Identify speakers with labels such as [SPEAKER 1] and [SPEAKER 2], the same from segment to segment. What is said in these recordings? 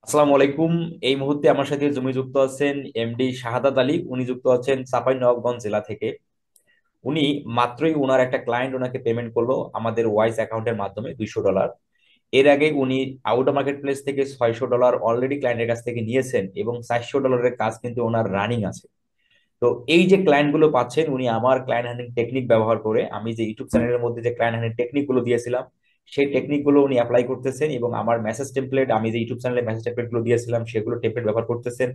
[SPEAKER 1] আসসালামু আলাইকুম। এই মুহূর্তে আমার সাথে জমি যুক্ত আছেন এমডি শাহাদাত আলী। উনি যুক্ত আছেন চাঁপাইনবাবগঞ্জ জেলা থেকে। উনি মাত্রই ওনার একটা ক্লায়েন্ট ওনাকে পেমেন্ট করলো আমাদের ওয়াইস অ্যাকাউন্টের মাধ্যমে $200। এর আগে উনি আউট মার্কেট প্লেস থেকে $600 অলরেডি ক্লায়েন্টের কাছ থেকে নিয়েছেন এবং $400 কাজ কিন্তু ওনার রানিং আছে। তো এই যে ক্লায়েন্ট গুলো পাচ্ছেন উনি আমার ক্লায়েন্ট হ্যান্ডলিং টেকনিক ব্যবহার করে, আমি যে ইউটিউব চ্যানেলের মধ্যে যে ক্লায়েন্ট হ্যান্ডলিং টেকনিক গুলো দিয়েছিলাম সেই টেকনিক গুলো উনি অ্যাপ্লাই করতেছেন এবং আমার মেসেজ টেমপ্লেট, আমি যে ইউটিউব চ্যানেলে মেসেজ টেমপ্লেট গুলো দিয়েছিলাম সেগুলো টেমপ্লেট ব্যবহার করতেছেন।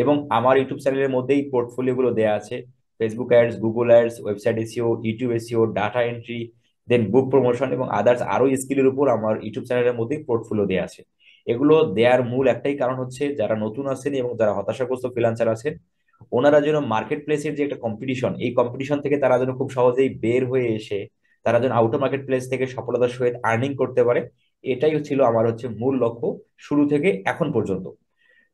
[SPEAKER 1] এবং আমার ইউটিউব চ্যানেলের মধ্যেই পোর্টফোলিও গুলো দেওয়া আছে: Facebook ads, Google ads, website SEO, YouTube SEO, data entry, then book promotion এবং আদার্স আরো স্কিলের উপর আমার ইউটিউব চ্যানেলের মধ্যেই পোর্টফোলিও দেওয়া আছে। এগুলো দেওয়ার মূল একটাই কারণ হচ্ছে যারা নতুন আছেন এবং যারা হতাশাগ্রস্ত ফ্রিল্যান্সার আছেন ওনারা যেন মার্কেট প্লেসের যে একটা কম্পিটিশন, এই কম্পিটিশন থেকে তারা যেন খুব সহজেই বের হয়ে এসে তারা যেন আউটো মার্কেট প্লেস থেকে সফলতার সহিত আর্নিং করতে পারে। এটাই ছিল আমার মূল লক্ষ্য শুরু থেকে এখন পর্যন্ত।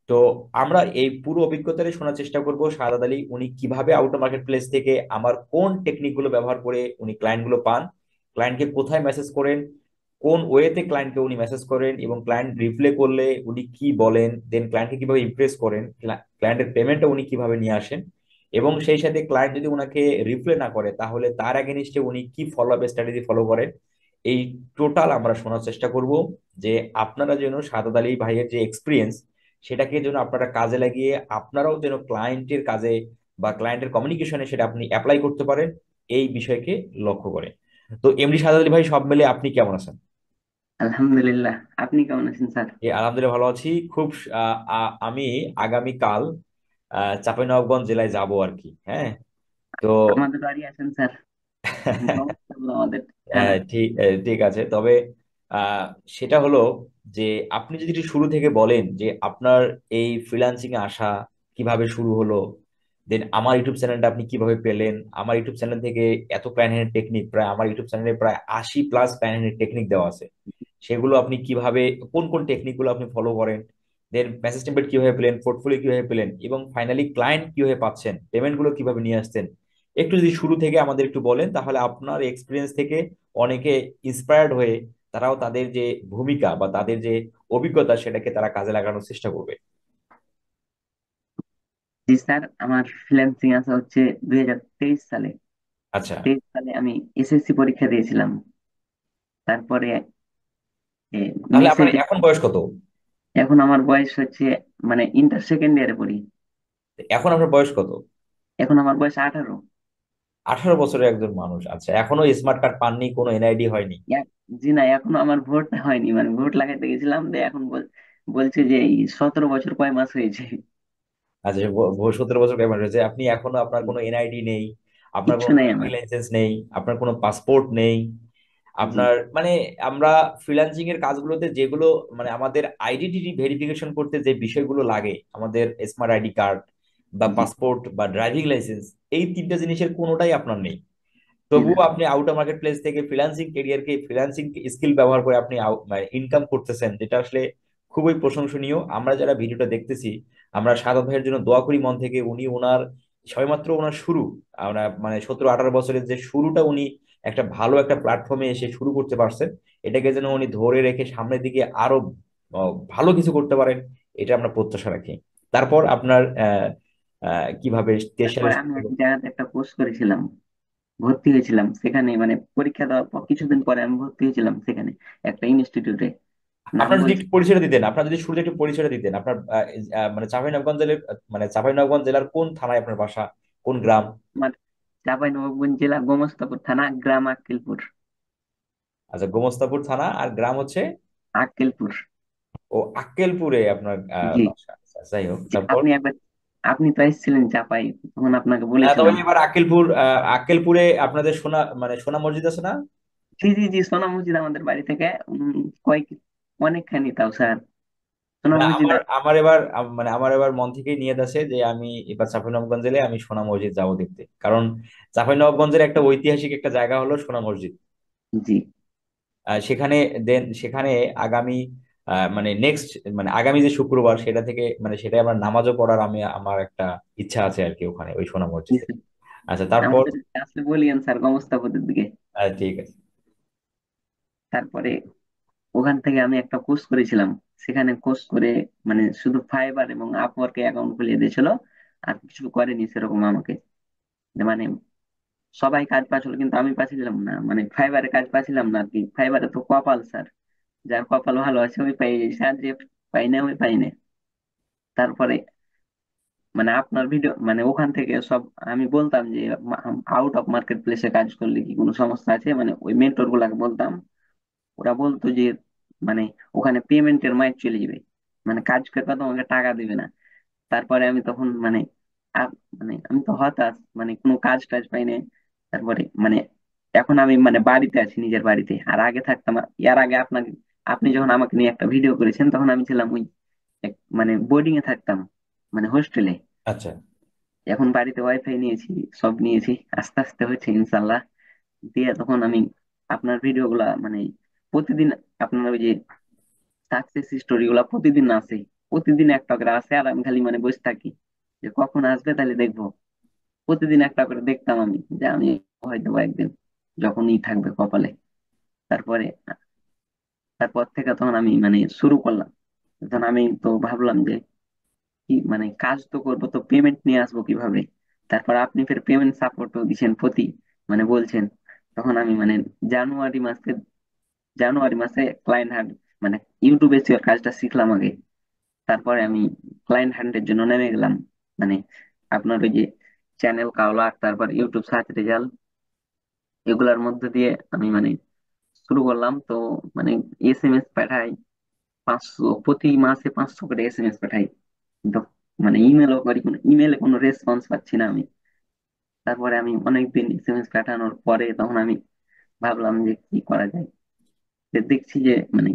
[SPEAKER 1] তো আমরা এই পুরো অভিজ্ঞতাটা শোনার চেষ্টা করব শাহাদাত আলী উনি কিভাবে আউটো মার্কেট প্লেস থেকে আমার কোন টেকনিক গুলো ব্যবহার করে উনি ক্লায়েন্ট গুলো পান, ক্লায়েন্টকে কোথায় মেসেজ করেন, কোন ওয়েতে ক্লায়েন্টকে উনি মেসেজ করেন এবং ক্লায়েন্ট রিপ্লাই করলে উনি কি বলেন, দেন ক্লায়েন্টকে কিভাবে ইমপ্রেস করেন, ক্লায়েন্টের পেমেন্টটা উনি কিভাবে নিয়ে আসেন, এবং সেই সাথে ক্লায়েন্ট যদি উনাকে রিপ্লাই না করে তাহলে তার এগেনিস্টে উনি কি ফলো আপ স্ট্র্যাটেজি ফলো করেন। এই টোটাল আমরা শোনার চেষ্টা করব যে আপনারা যেন শাহাদাত আলী ভাইয়ের যে এক্সপিরিয়েন্স সেটাকে যেন আপনারা কাজে লাগিয়ে আপনারাও যেন ক্লায়েন্টের কাজে বা ক্লায়েন্টের কমিউনিকেশনে সেটা আপনি অ্যাপ্লাই করতে পারেন, এই বিষয়কে লক্ষ্য করে। তো এমডি শাহাদাত আলী ভাই, সব মিলে আপনি কেমন আছেন?
[SPEAKER 2] আলহামদুলিল্লাহ। আপনি কেমন আছেন স্যার?
[SPEAKER 1] আলহামদুলিল্লাহ ভালো আছি খুব। আমি আগামীকাল চাঁপাইনবাবগঞ্জ জেলায় যাব আর কি। হ্যাঁ। তো
[SPEAKER 2] আমাদের বাড়ি আছেন স্যার? সমস্যা হলো আমাদের। হ্যাঁ।
[SPEAKER 1] ঠিক ঠিক আছে। তবে আহ, সেটা হলো যে আপনি যদি একটু শুরু থেকে বলেন যে আপনার এই ফ্রিল্যান্সিং এ আসা কিভাবে শুরু হলো, দেন আমার ইউটিউব চ্যানেলটা আপনি কিভাবে পেলেন, আমার ইউটিউব চ্যানেল থেকে এত প্ল্যান টেকনিক, প্রায় আমার ইউটিউব চ্যানেলে প্রায় 80+ প্ল্যান টেকনিক দেওয়া আছে, সেগুলো আপনি কিভাবে, কোন কোন টেকনিক গুলো আপনি ফলো করেন, দেন মেসেজ টেমপ্লেট কিভাবে পেলেন, পোর্টফোলিও কিভাবে পেলেন, এবং ফাইনালি ক্লায়েন্ট কিভাবে পাচ্ছেন, পেমেন্ট গুলো কিভাবে নিয়ে আসছেন, একটু যদি শুরু থেকে আমাদের একটু বলেন তাহলে আপনার এক্সপিরিয়েন্স থেকে অনেকে ইন্সপায়ার্ড হয়ে তারাও তাদের যে ভূমিকা বা তাদের যে অভিজ্ঞতা সেটাকে তারা কাজে লাগানোর চেষ্টা করবে।
[SPEAKER 2] জি স্যার, আমার ফ্রিল্যান্সিং আছে হচ্ছে 2023 সালে।
[SPEAKER 1] আচ্ছা,
[SPEAKER 2] 23 সালে আমি এসএসসি পরীক্ষা দিয়েছিলাম। তারপরে
[SPEAKER 1] তাহলে
[SPEAKER 2] মেসে
[SPEAKER 1] আপনার এখন বয়স কত?
[SPEAKER 2] এখন আমার বয়স হচ্ছে, মানে ইন্টার সেকেন্ড ইয়ারে পড়ি।
[SPEAKER 1] এখন আপনার বয়স কত?
[SPEAKER 2] এখন আমার বয়স 18।
[SPEAKER 1] 18 বছরের একজন মানুষ, আচ্ছা, এখনো স্মার্ট কার্ড পাননি, কোনো এনআইডি হয়নি?
[SPEAKER 2] জি না, এখনো আমার ভোট হয়নি, মানে ভোট লাগাইতে গেছিলাম যে এখন বলছে যে এই 17 বছর কয় মাস হয়েছে।
[SPEAKER 1] আচ্ছা, 17 বছর পেমেন্ট হয়েছে, আপনি এখনো আপনার কোনো এনআইডি নেই, আপনার
[SPEAKER 2] কিচ্ছু
[SPEAKER 1] কোনো
[SPEAKER 2] নাই
[SPEAKER 1] ড্রাইভিং
[SPEAKER 2] আমার।
[SPEAKER 1] লাইসেন্স নেই, আপনার কোনো পাসপোর্ট নেই,
[SPEAKER 2] জি।
[SPEAKER 1] আপনার মানে আমরা ফ্রিল্যান্সিং এর কাজগুলোতে যেগুলো মানে আমাদের আইডেন্টিটি ভেরিফিকেশন করতে যে বিষয়গুলো লাগে, আমাদের স্মার্ট আইডি কার্ড বা
[SPEAKER 2] জি।
[SPEAKER 1] পাসপোর্ট বা ড্রাইভিং লাইসেন্স, এই তিনটা জিনিসের কোনোটাই আপনার নেই।
[SPEAKER 2] জি না।
[SPEAKER 1] তবুও আপনি আউটার মার্কেট প্লেস থেকে ফ্রিল্যান্সিং ক্যারিয়ারকে, ফ্রিল্যান্সিং স্কিল ব্যবহার করে আপনি মানে ইনকাম করতেছেন, যেটা আসলে খুবই প্রশংসনীয়। আমরা যারা ভিডিওটা দেখতেছি আমরা সারদ ভাইয়ের জন্য দোয়া করি মন থেকে। উনি ওনার সবেমাত্র ওনার শুরু, আমরা মানে 17-18 বছরের যে শুরুটা উনি একটা ভালো একটা প্ল্যাটফর্মে এসে শুরু করতে পারছেন, এটাকে যেন উনি ধরে রেখে সামনের দিকে আরো ভালো কিছু করতে পারেন, এটা আমরা প্রত্যাশা রাখি। তারপর আপনার কিভাবে 23 সালে
[SPEAKER 2] তারপরে
[SPEAKER 1] শুরু
[SPEAKER 2] আমি এক
[SPEAKER 1] হলো?
[SPEAKER 2] জায়গাতে একটা কোর্স করেছিলাম, ভর্তি হয়েছিলাম সেখানে, মানে পরীক্ষা দেওয়ার পর কিছুদিন পরে আমি ভর্তি হয়েছিলাম সেখানে, একটা ইনস্টিটিউটে। নাম
[SPEAKER 1] আপনার যদি
[SPEAKER 2] বলছি।
[SPEAKER 1] একটু পরিচয়টা দিতেন, আপনার যদি শুরুতে একটু পরিচয়টা দিতেন, আপনার মানে চাঁপাইনবাবগঞ্জ জেলার, মানে চাঁপাইনবাবগঞ্জ জেলার কোন থানায় আপনার বাসা, কোন গ্রাম?
[SPEAKER 2] আমার চাঁপাইনবাবগঞ্জ জেলা গোমস্তাপুর থানা, গ্রাম আক্কেলপুর।
[SPEAKER 1] আচ্ছা, গোমস্তাপুর থানা, আর গ্রাম হচ্ছে?
[SPEAKER 2] আক্কেলপুর।
[SPEAKER 1] ও, আক্কেলপুরে আপনার
[SPEAKER 2] জি।
[SPEAKER 1] বাসা। আচ্ছা, যাই হোক,
[SPEAKER 2] জি,
[SPEAKER 1] তারপর?
[SPEAKER 2] আপনি একবার, আপনি তো এসেছিলেন চাপাই, তখন আপনাকে
[SPEAKER 1] তবে
[SPEAKER 2] বলেছিলাম।
[SPEAKER 1] এবার আক্কেলপুর, আক্কেলপুরে আপনাদের সোনা মানে সোনা মসজিদ আছে না?
[SPEAKER 2] জি জি জি, সোনা মসজিদ আমাদের বাড়ি থেকে কয়েক, অনেকখানি তাও স্যার। সোনা
[SPEAKER 1] না,
[SPEAKER 2] মসজিদ।
[SPEAKER 1] আমার এবার মানে আমার এবার মন থেকেই নিয়ত আছে যে আমি এবার চাঁপাইনবাবগঞ্জ জেলায় আমি সোনা মসজিদ যাবো দেখতে, কারণ চাঁপাইনবাবগঞ্জের একটা ঐতিহাসিক একটা জায়গা হলো সোনা মসজিদ।
[SPEAKER 2] জি।
[SPEAKER 1] সেখানে, দেন সেখানে আগামী মানে নেক্সট, মানে আগামী যে শুক্রবার সেটা থেকে মানে সেটাই আমার নামাজও পড়ার আমি আমার একটা ইচ্ছা আছে আর কি, ওখানে ওই সোনা
[SPEAKER 2] জি
[SPEAKER 1] মসজিদে।
[SPEAKER 2] স্যার।
[SPEAKER 1] আচ্ছা, তারপর?
[SPEAKER 2] আমাদের আসলে বলিয়েন স্যার গোমস্তাপুরের দিকে।
[SPEAKER 1] ঠিক আছে।
[SPEAKER 2] তারপরে ওখান থেকে আমি একটা কোর্স করেছিলাম। সেখানে কোর্স করে মানে শুধু ফাইবার এবং আপওয়ার্কে অ্যাকাউন্ট খুলিয়ে দিয়েছিল, আর কিছু করেনি সেরকম আমাকে। মানে সবাই কাজ পাচ্ছিল কিন্তু আমি পাচ্ছিলাম না, মানে ফাইবারে কাজ পাচ্ছিলাম না আর কি। ফাইবারে তো কপাল স্যার, যার কপাল ভালো আছে ওই পাই যায়, আর যে পাই না ওই পাই না। তারপরে মানে আপনার ভিডিও মানে ওখান থেকে সব আমি বলতাম যে আউট অফ মার্কেট প্লেসে কাজ করলে কি কোনো সমস্যা আছে, মানে ওই মেন্টর গুলাকে বলতাম। ওরা বলতো যে মানে ওখানে পেমেন্টের মাইর চলে যাবে, মানে কাজ করবে তোমাকে টাকা দিবে না। তারপরে আমি তখন মানে মানে আমি তো হতাশ, মানে কোনো কাজ টাজ পাই না। তারপরে মানে এখন আমি মানে বাড়িতে আছি, নিজের বাড়িতে। আর আগে থাকতাম, এর আগে আপনাকে, আপনি যখন আমাকে নিয়ে একটা ভিডিও করেছেন তখন আমি ছিলাম ওই মানে বোর্ডিং এ থাকতাম, মানে হোস্টেলে।
[SPEAKER 1] আচ্ছা।
[SPEAKER 2] এখন বাড়িতে ওয়াইফাই নিয়েছি, সব নিয়েছি, আস্তে আস্তে হচ্ছে ইনশাল্লাহ। দিয়ে তখন আমি আপনার ভিডিও গুলা মানে প্রতিদিন, আপনার ওই যে সাকসেস স্টোরি গুলা প্রতিদিন আসে, প্রতিদিন একটা করে আসে, আর আমি খালি মানে বসে থাকি যে কখন আসবে তাহলে দেখবো। প্রতিদিন একটা করে দেখতাম আমি, যে আমি হয়তো বা একদিন যখনই থাকবে কপালে। তারপরে তারপর থেকে তখন আমি মানে শুরু করলাম। তখন আমি তো ভাবলাম যে কি মানে কাজ তো করবো, তো পেমেন্ট নিয়ে আসবো কিভাবে। তারপর আপনি ফের পেমেন্ট সাপোর্টও দিচ্ছেন প্রতি মানে বলছেন। তখন আমি মানে জানুয়ারি মাসে জানুয়ারি মাসে ক্লায়েন্ট হান্ট মানে ইউটিউবে এর কাজটা শিখলাম আগে। তারপরে আমি ক্লায়েন্ট হান্টের জন্য নেমে গেলাম, মানে আপনার ওই যে চ্যানেল কাওলা, তারপর ইউটিউব সার্চ রেজাল্ট, এগুলার মধ্যে দিয়ে আমি মানে শুরু করলাম। তো মানে SMS পাঠাই 500, প্রতি মাসে 500 করে SMS পাঠাই। কিন্তু মানে ইমেলও করি, কোনো ইমেলে কোনো রেসপন্স পাচ্ছি না আমি। তারপরে আমি অনেকদিন SMS পাঠানোর পরে তখন আমি ভাবলাম যে কি করা যায়। দেখছি যে মানে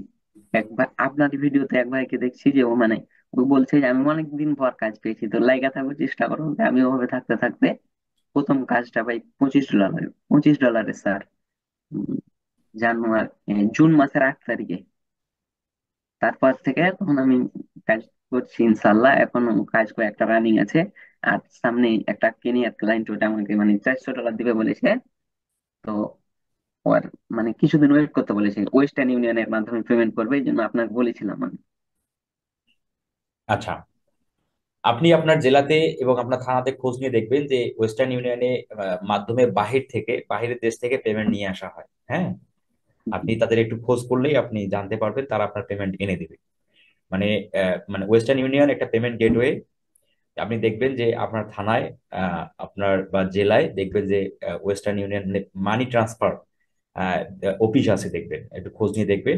[SPEAKER 2] একবার আপনার ভিডিওতে এক ভাইকে দেখছি যে ও মানে ও বলছে যে আমি অনেকদিন পর কাজ পেয়েছি, তো লাইগা থাকবো, চেষ্টা করো। যে আমি ওভাবে থাকতে থাকতে প্রথম কাজটা পাই $25। $25 স্যার, জানুয়ারি জুন মাসের 8 তারিখে। তারপর থেকে তখন আমি কাজ করছি ইনশাল্লাহ, এখনো কাজ একটা রানিং আছে। আর সামনে একটা কেনিয়ার ক্লায়েন্ট, ওটা আমাকে মানে $400 দিবে বলেছে। তো আর মানে কিছুদিন ওয়েট করতে বলেছে, ওয়েস্টার্ন ইউনিয়নের মাধ্যমে পেমেন্ট করবে, এই জন্য আপনাকে বলেছিলাম আমি।
[SPEAKER 1] আচ্ছা, আপনি আপনার জেলাতে এবং আপনার থানাতে খোঁজ নিয়ে দেখবেন যে ওয়েস্টার্ন ইউনিয়নে মাধ্যমে বাহিরের দেশ থেকে পেমেন্ট নিয়ে আসা হয়। হ্যাঁ,
[SPEAKER 2] জি
[SPEAKER 1] আপনি তাদের একটু খোঁজ করলেই আপনি জানতে পারবেন, তারা আপনার পেমেন্ট এনে দিবে। মানে মানে ওয়েস্টার্ন ইউনিয়ন একটা পেমেন্ট গেটওয়ে। আপনি দেখবেন যে আপনার থানায়, আপনার বা জেলায় দেখবেন যে western union money transfer office আছে, দেখবেন, একটু খোঁজ নিয়ে দেখবেন।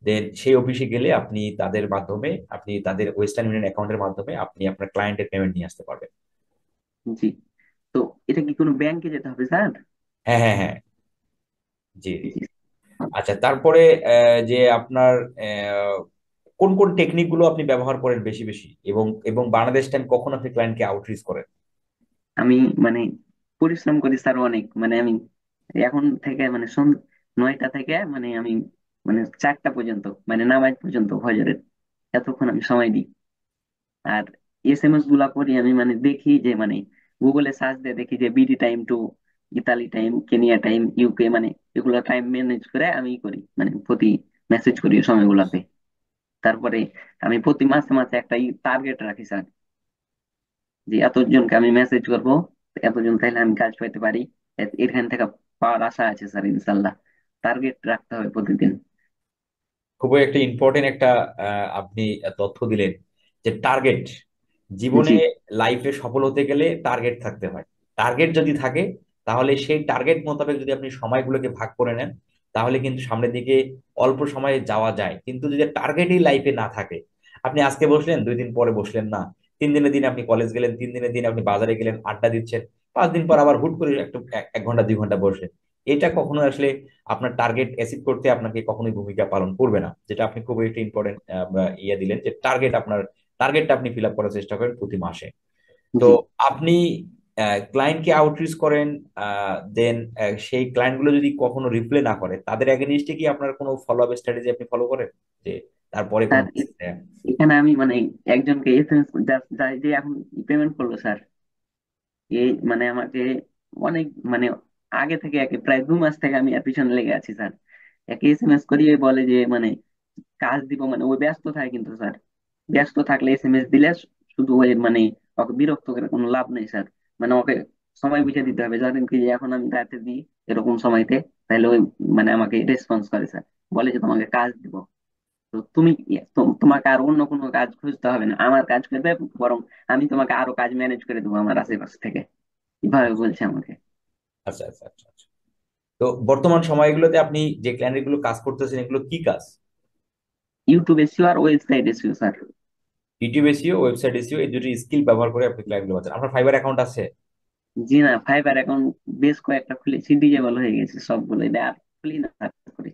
[SPEAKER 1] দেন সেই অফিসে গেলে আপনি তাদের মাধ্যমে, আপনি তাদের ওয়েস্টার্ন ইউনিয়ন অ্যাকাউন্টের মাধ্যমে আপনি আপনার ক্লায়েন্টের পেমেন্ট নিয়ে আসতে পারবেন।
[SPEAKER 2] জি। তো এটা কি কোনো ব্যাংকে যেতে হবে স্যার?
[SPEAKER 1] হ্যাঁ, হ্যাঁ, হ্যাঁ। জি, জি।
[SPEAKER 2] জি।
[SPEAKER 1] আচ্ছা, তারপরে যে আপনার আহ, কোন কোন টেকনিক গুলো আপনি ব্যবহার করেন বেশি বেশি, এবং এবং বাংলাদেশ টাইম কখন আপনি ক্লায়েন্টকে আউটরিচ করেন?
[SPEAKER 2] আমি মানে পরিশ্রম করি স্যার অনেক, মানে আমি এখন থেকে মানে 9টা থেকে মানে আমি মানে 4টা পর্যন্ত, মানে নামাজ পর্যন্ত ফজরের, এতক্ষণ আমি সময় দিই। আর SMS গুলা করি আমি, মানে দেখি যে মানে গুগলে সার্চ দিয়ে দেখি যে BD time to Italy time, Kenya time, UK, মানে এগুলো টাইম ম্যানেজ করে আমি করি, মানে প্রতি মেসেজ করি ওই সময়গুলাতে। তারপরে আমি প্রতি মাসে মাসে একটা টার্গেট রাখি স্যার, যে এতজনকে আমি মেসেজ করব, এতজন তাইলে আমি কাজ পাইতে পারি। এখান থেকে পাওয়ার আশা আছে স্যার ইনশাল্লাহ। টার্গেট রাখতে হবে প্রতিদিন।
[SPEAKER 1] খুবই একটা ইম্পর্টেন্ট একটা আপনি তথ্য দিলেন, যে টার্গেট জীবনে,
[SPEAKER 2] জি
[SPEAKER 1] লাইফে সফল হতে গেলে টার্গেট থাকতে হয়। টার্গেট যদি থাকে, তাহলে সেই টার্গেট মোতাবেক যদি আপনি সময়গুলোকে ভাগ করে নেন, তাহলে কিন্তু সামনের দিকে অল্প সময়ে যাওয়া যায়। কিন্তু যদি টার্গেটই লাইফে না থাকে, আপনি আজকে বসলেন, 2 দিন পরে বসলেন না, 3 দিনের দিন আপনি কলেজ গেলেন, 3 দিনের দিন আপনি বাজারে গেলেন, আড্ডা দিচ্ছেন, 5 দিন পর আবার হুট করে একটু 1 ঘন্টা 2 ঘন্টা বসলেন, এটা কখনো আসলে আপনার টার্গেট অ্যাচিভ করতে আপনাকে কখনোই ভূমিকা পালন করবে না। যেটা আপনি খুবই একটা ইম্পর্টেন্ট ইয়ে দিলেন, যে টার্গেটটা আপনি ফিল আপ করার চেষ্টা করেন প্রতি মাসে। তো
[SPEAKER 2] জি।
[SPEAKER 1] আপনি ক্লায়েন্টকে আউটরিচ করেন, দেন সেই ক্লায়েন্ট গুলো যদি কখনো রিপ্লাই না করে, তাদের এগেনস্টে কি আপনার কোনো ফলো আপ স্ট্র্যাটেজি আপনি ফলো করেন, যে তারপরে কোনো
[SPEAKER 2] স্যার এখানে আমি মানে একজনকে SMS যে এখন পেমেন্ট করলো স্যার, এই মানে আমাকে অনেক মানে আগে থেকে একে প্রায় 2 মাস থেকে আমি এর পিছনে লেগে আছি স্যার। একে SMS করিয়ে বলে যে মানে কাজ দিব মানে ওই ব্যস্ত থাকে কিন্তু স্যার। ব্যস্ত থাকলে এসএমএস দিলে শুধু ওই মানে ওকে বিরক্ত করে কোনো লাভ নেই স্যার। মানে ওকে সময় বুঝে দিতে হবে, ধরেন কি যে এখন আমি রাতে দিই এরকম সময়তে, তাহলে ওই মানে আমাকে রেসপন্স করে স্যার, বলে যে তোমাকে কাজ দিব। তো তুমি তোমাকে আর অন্য কোনো কাজ খুঁজতে হবে না, আমার কাজ করবে, বরং আমি তোমাকে আরো কাজ ম্যানেজ করে দেবো আমার আশেপাশ থেকে, এভাবে বলছে আমাকে।
[SPEAKER 1] আচ্ছা আচ্ছা আচ্ছা আচ্ছা। তো বর্তমান সময়গুলোতে আপনি যে ক্লায়েন্ট গুলো কাজ করতেছেন এগুলো কি কাজ?
[SPEAKER 2] ইউটিউব এসিও আর website SEO sir.
[SPEAKER 1] YouTube SEO, website SEO, এই দুটি স্কিল ব্যবহার করে আপনি ক্লায়েন্ট গুলো পাচ্ছেন। আপনার ফাইবার অ্যাকাউন্ট আছে?
[SPEAKER 2] জি না, ফাইবার অ্যাকাউন্ট বেশ কয়েকটা খুলেছি, ডিজেবল হয়ে গেছে সবগুলো, এটা আর খুলি না স্যার করে।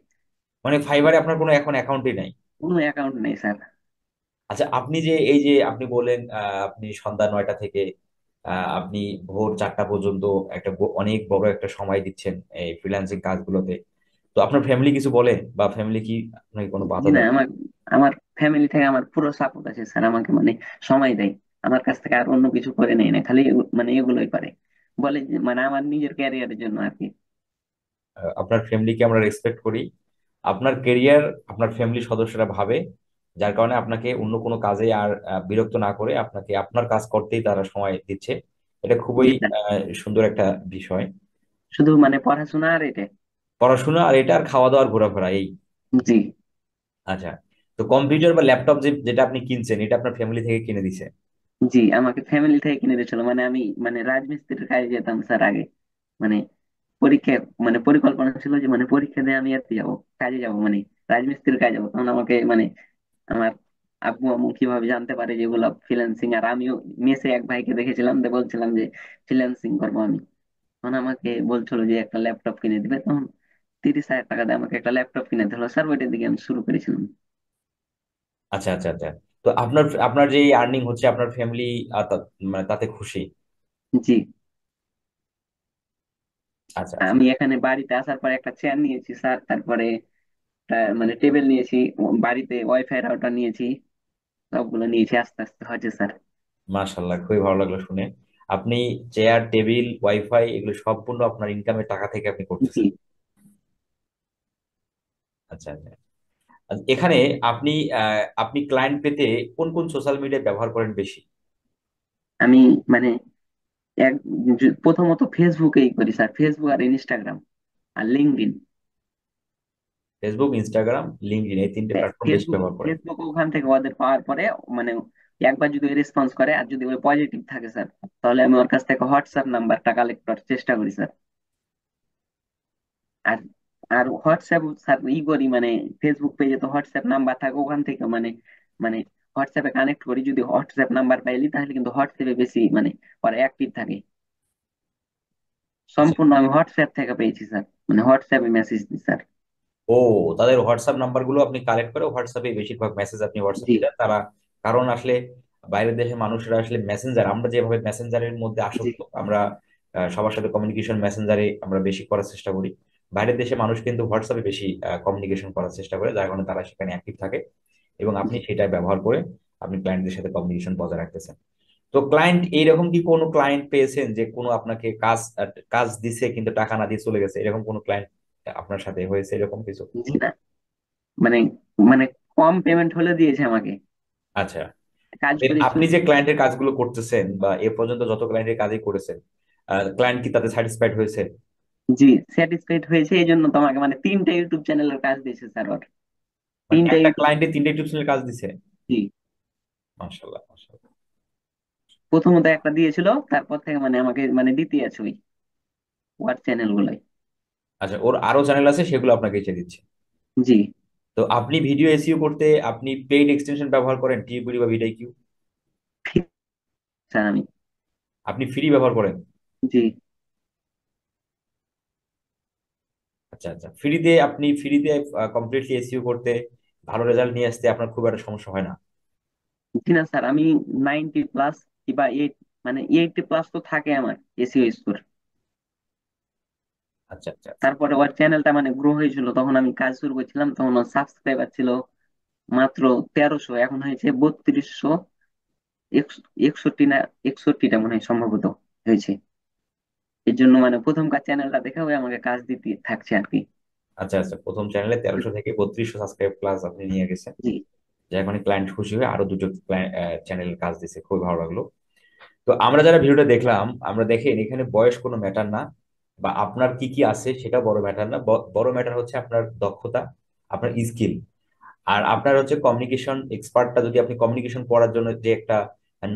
[SPEAKER 1] মানে ফাইবারে আপনার কোনো এখন অ্যাকাউন্টই নাই?
[SPEAKER 2] কোনো অ্যাকাউন্ট নেই স্যার।
[SPEAKER 1] আচ্ছা, আপনি যে এই যে আপনি বলেন আপনি সন্ধ্যা 9টা থেকে আপনি ভোর 4টা পর্যন্ত একটা অনেক বড় একটা সময় দিচ্ছেন এই ফ্রিল্যান্সিং কাজগুলোতে, তো আপনার ফ্যামিলি কিছু বলে, বা ফ্যামিলি কি আপনাকে কোনো
[SPEAKER 2] জি
[SPEAKER 1] বাধা
[SPEAKER 2] না,
[SPEAKER 1] দেয়?
[SPEAKER 2] আমার আমার ফ্যামিলি থেকে আমার পুরো সাপোর্ট আছে স্যার, আমাকে মানে সময় দেয়। আমার কাছ থেকে আর অন্য কিছু করে নেই না, খালি মানে এগুলোই করে, বলে যে মানে আমার নিজের ক্যারিয়ারের জন্য আর কি।
[SPEAKER 1] আপনার ফ্যামিলিকে আমরা রেসপেক্ট করি। আপনার কেরিয়ার আপনার ফ্যামিলি সদস্যরা ভাবে, যার কারণে আপনাকে অন্য কোনো কাজে আর বিরক্ত না করে আপনাকে আপনার কাজ করতেই তারা সময় দিচ্ছে। এটা খুবই
[SPEAKER 2] জি স্যার,
[SPEAKER 1] সুন্দর একটা বিষয়।
[SPEAKER 2] শুধু মানে পড়াশোনা আর এটা।
[SPEAKER 1] পড়াশোনা আর এটা, আর খাওয়া দাওয়ার ঘোরাফেরা, এই।
[SPEAKER 2] জি।
[SPEAKER 1] আচ্ছা, তো কম্পিউটার বা ল্যাপটপ যেটা আপনি কিনছেন এটা আপনার ফ্যামিলি থেকে কিনে দিছে?
[SPEAKER 2] জি, আমাকে ফ্যামিলি থেকে কিনে দিয়েছিল, মানে আমি মানে রাজমিস্ত্রির কাজে যেতাম স্যার আগে। মানে পরীক্ষা, মানে পরিকল্পনা ছিল যে মানে পরীক্ষা দিয়ে আমি এতে যাবো, কাজে যাব, মানে রাজমিস্ত্রির কাজে যাবো। তখন আমাকে মানে আমার আব্বু আম্মু কিভাবে জানতে পারে যেগুলো ফ্রিল্যান্সিং, আর আমিও মেসে এক ভাইকে দেখেছিলাম, যে বলছিলাম যে ফ্রিল্যান্সিং করবো আমি। তখন আমাকে বলছিল যে একটা ল্যাপটপ কিনে দিবে, তখন 30,000 টাকা দিয়ে আমাকে একটা ল্যাপটপ কিনে দিলো স্যার, ওইটার দিকে আমি শুরু করেছিলাম।
[SPEAKER 1] আচ্ছা আচ্ছা আচ্ছা। তো আপনার আপনার যে আর্নিং হচ্ছে আপনার ফ্যামিলি মানে তাতে খুশি?
[SPEAKER 2] জি।
[SPEAKER 1] আচ্ছা আচ্ছা।
[SPEAKER 2] আমি এখানে বাড়িতে আসার পর একটা চেয়ার নিয়েছি স্যার, তারপরে মানে টেবিল নিয়েছি, বাড়িতে ওয়াইফাই রাউটার নিয়েছি, সবগুলো নিয়েছি, আস্তে আস্তে হচ্ছে স্যার।
[SPEAKER 1] মাশাল্লাহ, খুবই ভালো লাগলো শুনে। আপনি চেয়ার, টেবিল, ওয়াইফাই এগুলো সম্পূর্ণ আপনার ইনকামের টাকা থেকে আপনি
[SPEAKER 2] জি।
[SPEAKER 1] করতেছেন? আচ্ছা আচ্ছা। আর এখানে আপনি আপনি ক্লায়েন্ট পেতে কোন কোন সোশ্যাল মিডিয়া ব্যবহার করেন বেশি?
[SPEAKER 2] আমি মানে এক প্রথমত ফেসবুকেই করি স্যার, ফেসবুক আর ইনস্টাগ্রাম আর লিঙ্কডইন।
[SPEAKER 1] ফেসবুক, ইনস্টাগ্রাম, লিঙ্কডইন, এই তিনটে প্ল্যাটফর্ম বেশি
[SPEAKER 2] ফেসবুক
[SPEAKER 1] ব্যবহার করেন?
[SPEAKER 2] ফেসবুক ওখান থেকে ওদের পাওয়ার পরে মানে একবার যদি রেসপন্স করে আর যদি ওই পজিটিভ থাকে স্যার, তাহলে আমি ওর কাছ থেকে হোয়াটসঅ্যাপ নাম্বারটা কালেক্ট করার চেষ্টা করি স্যার। আর আর হোয়াটসঅ্যাপ স্যার ই করি মানে ফেসবুক পেজে তো হোয়াটসঅ্যাপ নাম্বার থাকে, ওখান থেকে মানে মানে হোয়াটসঅ্যাপে কানেক্ট করি, যদি হোয়াটসঅ্যাপ নাম্বার পাইলি তাহলে কিন্তু হোয়াটসঅ্যাপে বেশি মানে ওরা অ্যাক্টিভ থাকে।
[SPEAKER 1] আচ্ছা।
[SPEAKER 2] সম্পূর্ণ আমি হোয়াটসঅ্যাপ থেকে পেয়েছি স্যার, মানে হোয়াটসঅ্যাপে মেসেজ দিই স্যার।
[SPEAKER 1] ও, তাদের হোয়াটসঅ্যাপ নাম্বার গুলো আপনি কালেক্ট করে হোয়াটসঅ্যাপে বেশিরভাগ মেসেজ আপনি
[SPEAKER 2] জি।
[SPEAKER 1] হোয়াটসঅ্যাপে দেন তারা, কারণ আসলে বাইরের দেশের মানুষরা আসলে মেসেঞ্জার, আমরা যেভাবে মেসেঞ্জারের মধ্যে
[SPEAKER 2] জি।
[SPEAKER 1] আসক্ত, আমরা সবার সাথে কমিউনিকেশন মেসেঞ্জারে আমরা বেশি করার চেষ্টা করি। বাইরের দেশের মানুষ কিন্তু হোয়াটসঅ্যাপে বেশি কমিউনিকেশন করার চেষ্টা করে, যার কারণে তারা সেখানে অ্যাক্টিভ থাকে, এবং আপনি
[SPEAKER 2] জি।
[SPEAKER 1] সেটা ব্যবহার করে আপনি ক্লায়েন্টদের সাথে কমিউনিকেশন বজায় রাখতেছেন। তো ক্লায়েন্ট এইরকম কি কোনো ক্লায়েন্ট পেয়েছেন যে কোনো আপনাকে কাজ দিছে কিন্তু টাকা না দিয়ে চলে গেছে, এরকম কোনো ক্লায়েন্ট আপনার সাথে হয়েছে এরকম কিছু?
[SPEAKER 2] জি না, মানে মানে কম পেমেন্ট হলে দিয়েছে আমাকে,
[SPEAKER 1] আচ্ছা,
[SPEAKER 2] কাজ করেছি।
[SPEAKER 1] আপনি যে ক্লায়েন্টের কাজগুলো করতেছেন বা এ পর্যন্ত যত ক্লায়েন্টের কাজই করেছেন, ক্লায়েন্ট কি তাতে স্যাটিসফাইড হয়েছে?
[SPEAKER 2] জি, স্যাটিসফাইড হয়েছে, এই জন্য তোমাকে মানে 3টা ইউটিউব চ্যানেলের কাজ দিয়েছে স্যার ওর।
[SPEAKER 1] মানে
[SPEAKER 2] 3টা
[SPEAKER 1] একটা
[SPEAKER 2] ইউটিউব।
[SPEAKER 1] ক্লায়েন্টে 3টে ইউটিউব চ্যানেল কাজ দিছে?
[SPEAKER 2] জি।
[SPEAKER 1] মাশাআল্লাহ মাশাআল্লাহ।
[SPEAKER 2] প্রথমত একটা দিয়েছিল, তারপর থেকে মানে আমাকে মানে দিতে আছে ওই ওয়ার চ্যানেল গুলাই।
[SPEAKER 1] আচ্ছা, ওর আরো চ্যানেল আছে সেগুলো আপনাকে এসে দিচ্ছে?
[SPEAKER 2] জি।
[SPEAKER 1] তো আপনি ভিডিও এসইও করতে আপনি পেইড এক্সটেনশন ব্যবহার করেন, টিউবুরি বা ভিডিকিউ?
[SPEAKER 2] ঠিক স্যার আমি।
[SPEAKER 1] আপনি ফ্রি ব্যবহার করেন?
[SPEAKER 2] জি।
[SPEAKER 1] আচ্ছা আচ্ছা, ফ্রিতে কমপ্লিটলি এসইও করতে, ভালো রেজাল্ট নিয়ে আসতে আপনার খুব একটা সমস্যা হয় না?
[SPEAKER 2] জি না স্যার, আমি 90+ বা মানে 80+ তো থাকে আমার এসিও স্কোর।
[SPEAKER 1] আচ্ছা আচ্ছা আচ্ছা।
[SPEAKER 2] তারপরে ওর চ্যানেলটা মানে গ্রো হয়েছিল, তখন আমি কাজ শুরু করছিলাম, তখন ওর সাবস্ক্রাইবার ছিল মাত্র 1300, এখন হয়েছে 3200, 61 না 61টা মনে হয় সম্ভবত হয়েছে। এর জন্য মানে প্রথম কাজ চ্যানেলটা দেখে ওই আমাকে কাজ দিতে থাকছে আর কি।
[SPEAKER 1] আচ্ছা আচ্ছা, প্রথম চ্যানেলে 1300 থেকে 3200 সাবস্ক্রাইব প্লাস আপনি নিয়ে গেছেন,
[SPEAKER 2] জি
[SPEAKER 1] যার মানে ক্লায়েন্ট খুশি হয়ে আরো দুটো চ্যানেল কাজ দিছে, খুবই ভালো লাগলো। তো আমরা যারা ভিডিওটা দেখলাম, আমরা দেখেন এখানে বয়স কোনো ম্যাটার না, বা আপনার কি কি আছে সেটা বড় ম্যাটার না, বড় ম্যাটার হচ্ছে আপনার দক্ষতা, আপনার স্কিল, আর আপনার হচ্ছে কমিউনিকেশন এক্সপার্টটা, যদি আপনি কমিউনিকেশন করার জন্য যে একটা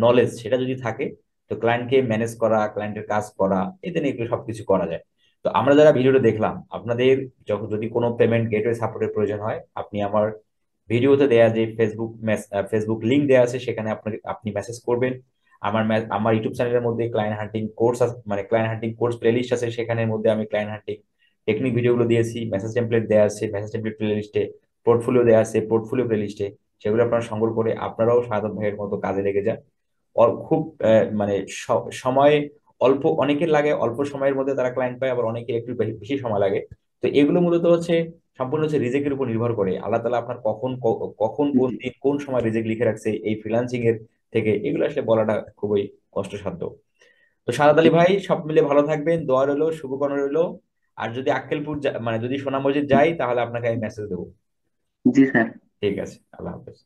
[SPEAKER 1] নলেজ সেটা যদি থাকে, তো ক্লায়েন্টকে ম্যানেজ করা, ক্লায়েন্টের কাজ করা, এতে নিয়ে এগুলো সবকিছু করা যায়। তো আমরা যারা ভিডিওটা দেখলাম, আপনাদের যখন যদি কোনো পেমেন্ট গেটওয়ে সাপোর্টের প্রয়োজন হয়, আপনি আমার ভিডিওতে দেয়া যে ফেসবুক লিংক দেওয়া আছে সেখানে আপনি মেসেজ করবেন। আমার ইউটিউব চ্যানেলের মধ্যে ক্লায়েন্ট হান্টিং কোর্স, মানে ক্লায়েন্ট হান্টিং কোর্স প্লেলিস্ট আছে, সেখানের মধ্যে আমি ক্লায়েন্ট হান্টিং টেকনিক ভিডিওগুলো দিয়েছি, মেসেজ টেমপ্লেট দেওয়া আছে মেসেজ টেমপ্লেট প্লেলিস্টে, পোর্টফোলিও দেওয়া আছে পোর্টফোলিও প্লেলিস্টে, সেগুলো আপনারা সংগ্রহ করে আপনারাও শাহাদাত ভাইয়ের মতো কাজে লেগে যান। খুব মানে সময় অল্প, অনেকের লাগে অল্প সময়ের মধ্যে তারা ক্লায়েন্ট পায়, আবার অনেকের একটু বেশি সময় লাগে। তো এগুলো মূলত হচ্ছে সম্পূর্ণ হচ্ছে রিজেক্টের উপর নির্ভর করে, আল্লাহ তালা আপনার কখন কোন
[SPEAKER 2] জি
[SPEAKER 1] দিন কোন সময় রিজেক্ট লিখে রাখছে এই ফ্রিল্যান্সিং এর থেকে, এগুলো আসলে বলাটা খুবই কষ্টসাধ্য। তো সাদাত আলী ভাই, সব মিলে ভালো থাকবেন, দোয়া রইলো, শুভকামনা রইলো। আর যদি আক্কেলপুর মানে যদি সোনা মসজিদ যাই, তাহলে আপনাকে আমি মেসেজ দেবো।
[SPEAKER 2] জি স্যার।
[SPEAKER 1] ঠিক আছে, আল্লাহ হাফেজ।